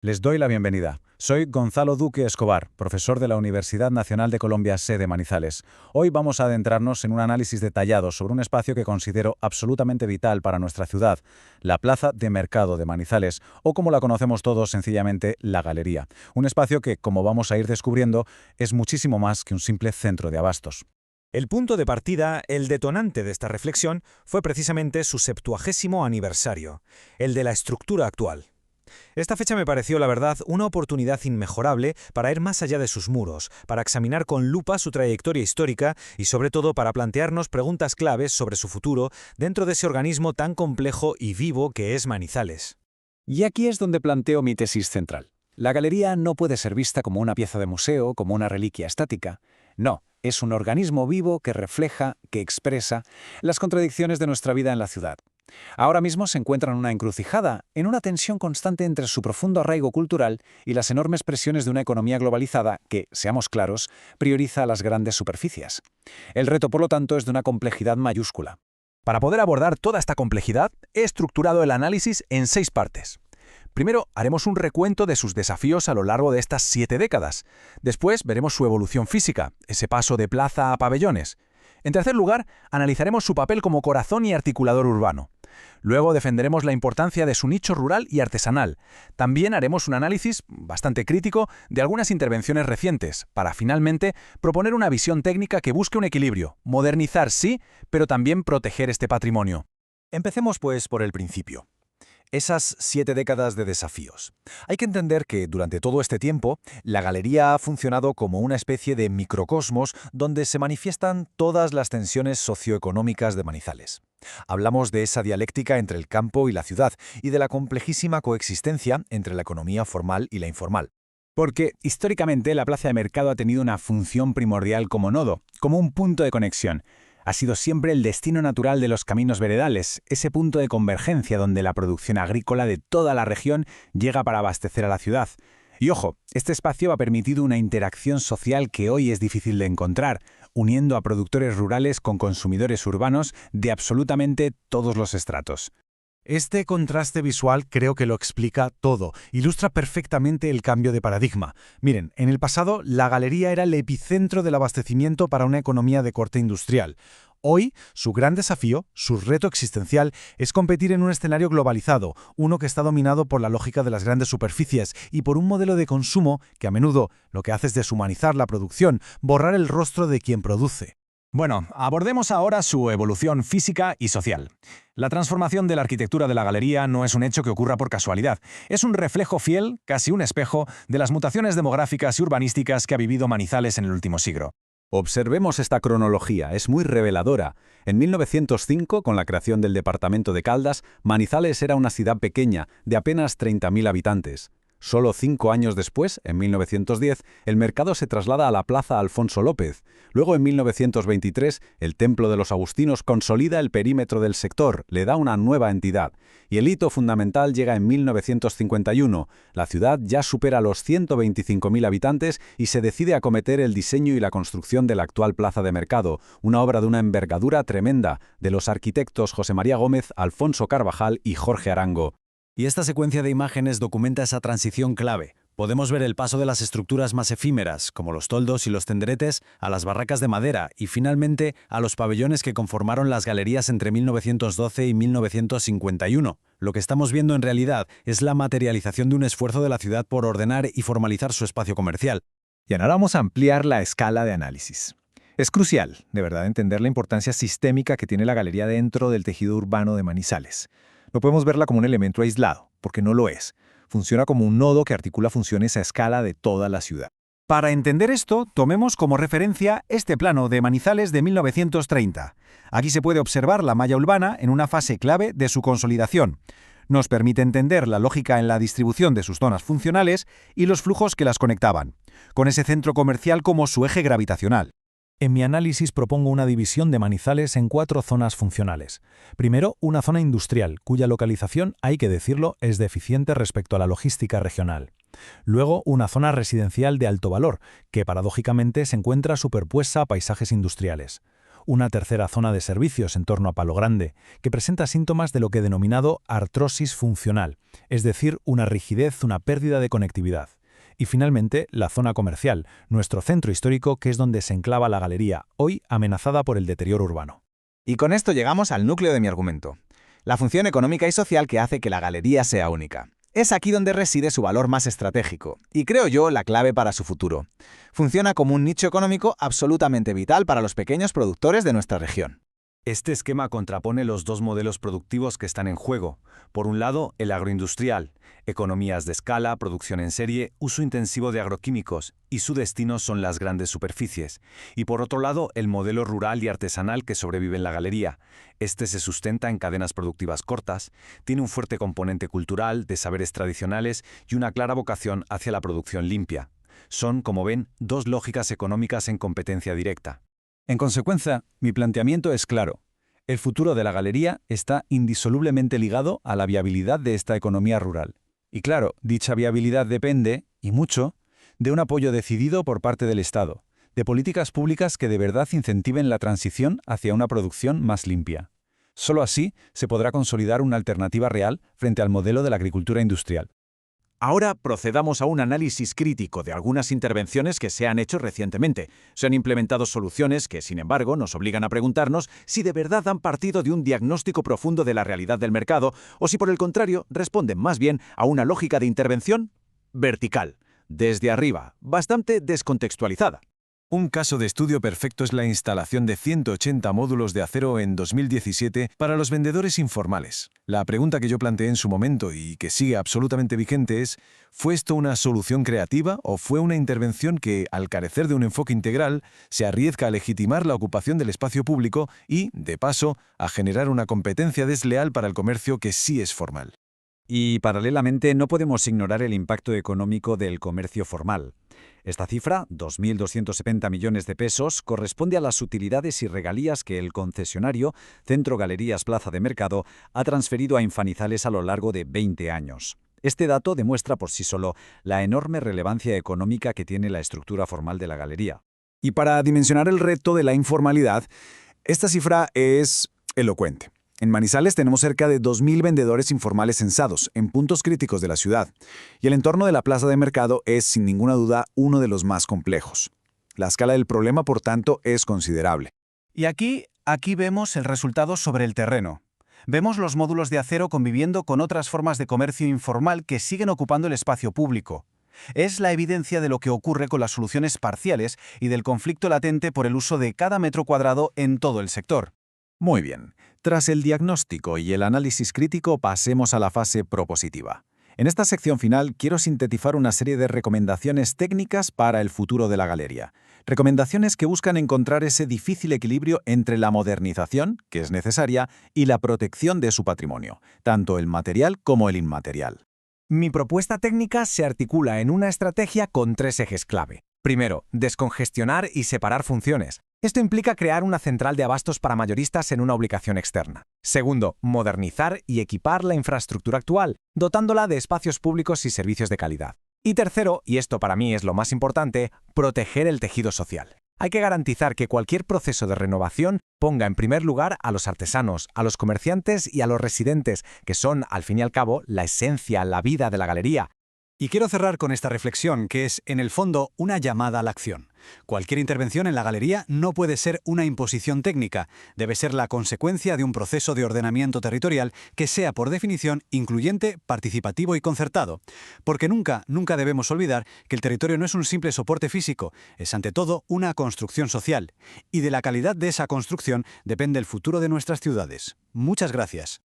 Les doy la bienvenida. Soy Gonzalo Duque Escobar, profesor de la Universidad Nacional de Colombia, sede Manizales. Hoy vamos a adentrarnos en un análisis detallado sobre un espacio que considero absolutamente vital para nuestra ciudad, la Plaza de Mercado de Manizales, o como la conocemos todos sencillamente, la Galería. Un espacio que, como vamos a ir descubriendo, es muchísimo más que un simple centro de abastos. El punto de partida, el detonante de esta reflexión, fue precisamente su 70º aniversario, el de la estructura actual. Esta fecha me pareció, la verdad, una oportunidad inmejorable para ir más allá de sus muros, para examinar con lupa su trayectoria histórica y, sobre todo, para plantearnos preguntas claves sobre su futuro dentro de ese organismo tan complejo y vivo que es Manizales. Y aquí es donde planteo mi tesis central. La galería no puede ser vista como una pieza de museo, como una reliquia estática. No, es un organismo vivo que refleja, que expresa las contradicciones de nuestra vida en la ciudad. Ahora mismo se encuentra en una encrucijada, en una tensión constante entre su profundo arraigo cultural y las enormes presiones de una economía globalizada que, seamos claros, prioriza las grandes superficies. El reto, por lo tanto, es de una complejidad mayúscula. Para poder abordar toda esta complejidad, he estructurado el análisis en 6 partes. Primero, haremos un recuento de sus desafíos a lo largo de estas 7 décadas. Después, veremos su evolución física, ese paso de plaza a pabellones. En tercer lugar, analizaremos su papel como corazón y articulador urbano. Luego defenderemos la importancia de su nicho rural y artesanal. También haremos un análisis bastante crítico de algunas intervenciones recientes, para finalmente proponer una visión técnica que busque un equilibrio, modernizar sí, pero también proteger este patrimonio. Empecemos, pues, por el principio. Esas 7 décadas de desafíos. Hay que entender que durante todo este tiempo, la galería ha funcionado como una especie de microcosmos donde se manifiestan todas las tensiones socioeconómicas de Manizales. Hablamos de esa dialéctica entre el campo y la ciudad y de la complejísima coexistencia entre la economía formal y la informal. Porque, históricamente, la plaza de mercado ha tenido una función primordial como nodo, como un punto de conexión. Ha sido siempre el destino natural de los caminos veredales, ese punto de convergencia donde la producción agrícola de toda la región llega para abastecer a la ciudad. Y ojo, este espacio ha permitido una interacción social que hoy es difícil de encontrar, uniendo a productores rurales con consumidores urbanos de absolutamente todos los estratos. Este contraste visual creo que lo explica todo, ilustra perfectamente el cambio de paradigma. Miren, en el pasado la galería era el epicentro del abastecimiento para una economía de corte industrial. Hoy, su gran desafío, su reto existencial, es competir en un escenario globalizado, uno que está dominado por la lógica de las grandes superficies y por un modelo de consumo que a menudo lo que hace es deshumanizar la producción, borrar el rostro de quien produce. Bueno, abordemos ahora su evolución física y social. La transformación de la arquitectura de la galería no es un hecho que ocurra por casualidad. Es un reflejo fiel, casi un espejo, de las mutaciones demográficas y urbanísticas que ha vivido Manizales en el último siglo. Observemos esta cronología, es muy reveladora. En 1905, con la creación del departamento de Caldas, Manizales era una ciudad pequeña, de apenas 30.000 habitantes. Solo 5 años después, en 1910, el mercado se traslada a la Plaza Alfonso López. Luego, en 1923, el Templo de los Agustinos consolida el perímetro del sector, le da una nueva entidad. Y el hito fundamental llega en 1951. La ciudad ya supera los 125.000 habitantes y se decide acometer el diseño y la construcción de la actual Plaza de Mercado, una obra de una envergadura tremenda, de los arquitectos José María Gómez, Alfonso Carvajal y Jorge Arango. Y esta secuencia de imágenes documenta esa transición clave. Podemos ver el paso de las estructuras más efímeras, como los toldos y los tenderetes, a las barracas de madera y, finalmente, a los pabellones que conformaron las galerías entre 1912 y 1951. Lo que estamos viendo en realidad es la materialización de un esfuerzo de la ciudad por ordenar y formalizar su espacio comercial. Y ahora vamos a ampliar la escala de análisis. Es crucial, de verdad, entender la importancia sistémica que tiene la galería dentro del tejido urbano de Manizales. No podemos verla como un elemento aislado, porque no lo es. Funciona como un nodo que articula funciones a escala de toda la ciudad. Para entender esto, tomemos como referencia este plano de Manizales de 1930. Aquí se puede observar la malla urbana en una fase clave de su consolidación. Nos permite entender la lógica en la distribución de sus zonas funcionales y los flujos que las conectaban, con ese centro comercial como su eje gravitacional. En mi análisis propongo una división de Manizales en 4 zonas funcionales. Primero, una zona industrial, cuya localización, hay que decirlo, es deficiente respecto a la logística regional. Luego, una zona residencial de alto valor, que paradójicamente se encuentra superpuesta a paisajes industriales. una tercera zona de servicios en torno a Palo Grande, que presenta síntomas de lo que he denominado artrosis funcional, es decir, una rigidez, una pérdida de conectividad. Y finalmente, la zona comercial, nuestro centro histórico, que es donde se enclava la galería, hoy amenazada por el deterioro urbano. Y con esto llegamos al núcleo de mi argumento. La función económica y social que hace que la galería sea única. Es aquí donde reside su valor más estratégico, y creo yo la clave para su futuro. Funciona como un nicho económico absolutamente vital para los pequeños productores de nuestra región. Este esquema contrapone los dos modelos productivos que están en juego. Por un lado, el agroindustrial, economías de escala, producción en serie, uso intensivo de agroquímicos, y su destino son las grandes superficies. Y por otro lado, el modelo rural y artesanal que sobrevive en la galería. Este se sustenta en cadenas productivas cortas, tiene un fuerte componente cultural, de saberes tradicionales y una clara vocación hacia la producción limpia. Son, como ven, dos lógicas económicas en competencia directa. En consecuencia, mi planteamiento es claro. El futuro de la galería está indisolublemente ligado a la viabilidad de esta economía rural. Y claro, dicha viabilidad depende, y mucho, de un apoyo decidido por parte del Estado, de políticas públicas que de verdad incentiven la transición hacia una producción más limpia. Solo así se podrá consolidar una alternativa real frente al modelo de la agricultura industrial. Ahora procedamos a un análisis crítico de algunas intervenciones que se han hecho recientemente. Se han implementado soluciones que, sin embargo, nos obligan a preguntarnos si de verdad han partido de un diagnóstico profundo de la realidad del mercado o si, por el contrario, responden más bien a una lógica de intervención vertical, desde arriba, bastante descontextualizada. Un caso de estudio perfecto es la instalación de 180 módulos de acero en 2017 para los vendedores informales. La pregunta que yo planteé en su momento y que sigue absolutamente vigente es, ¿fue esto una solución creativa o fue una intervención que, al carecer de un enfoque integral, se arriesga a legitimar la ocupación del espacio público y, de paso, a generar una competencia desleal para el comercio que sí es formal? Y, paralelamente, no podemos ignorar el impacto económico del comercio formal. Esta cifra, 2.270 millones de pesos, corresponde a las utilidades y regalías que el concesionario, Centro Galerías Plaza de Mercado, ha transferido a Infanizales a lo largo de 20 años. Este dato demuestra por sí solo la enorme relevancia económica que tiene la estructura formal de la galería. Y para dimensionar el reto de la informalidad, esta cifra es elocuente. En Manizales tenemos cerca de 2.000 vendedores informales censados en puntos críticos de la ciudad, y el entorno de la plaza de mercado es, sin ninguna duda, uno de los más complejos. La escala del problema, por tanto, es considerable. Y aquí vemos el resultado sobre el terreno. Vemos los módulos de acero conviviendo con otras formas de comercio informal que siguen ocupando el espacio público. Es la evidencia de lo que ocurre con las soluciones parciales y del conflicto latente por el uso de cada metro cuadrado en todo el sector. Muy bien. Tras el diagnóstico y el análisis crítico, pasemos a la fase propositiva. En esta sección final quiero sintetizar una serie de recomendaciones técnicas para el futuro de la galería. Recomendaciones que buscan encontrar ese difícil equilibrio entre la modernización, que es necesaria, y la protección de su patrimonio, tanto el material como el inmaterial. Mi propuesta técnica se articula en una estrategia con 3 ejes clave. Primero, descongestionar y separar funciones. Esto implica crear una central de abastos para mayoristas en una ubicación externa. Segundo, modernizar y equipar la infraestructura actual, dotándola de espacios públicos y servicios de calidad. Y tercero, y esto para mí es lo más importante, proteger el tejido social. Hay que garantizar que cualquier proceso de renovación ponga en primer lugar a los artesanos, a los comerciantes y a los residentes, que son, al fin y al cabo, la esencia, la vida de la galería. Y quiero cerrar con esta reflexión, que es, en el fondo, una llamada a la acción. Cualquier intervención en la galería no puede ser una imposición técnica, debe ser la consecuencia de un proceso de ordenamiento territorial que sea, por definición, incluyente, participativo y concertado. Porque nunca debemos olvidar que el territorio no es un simple soporte físico, es ante todo una construcción social. Y de la calidad de esa construcción depende el futuro de nuestras ciudades. Muchas gracias.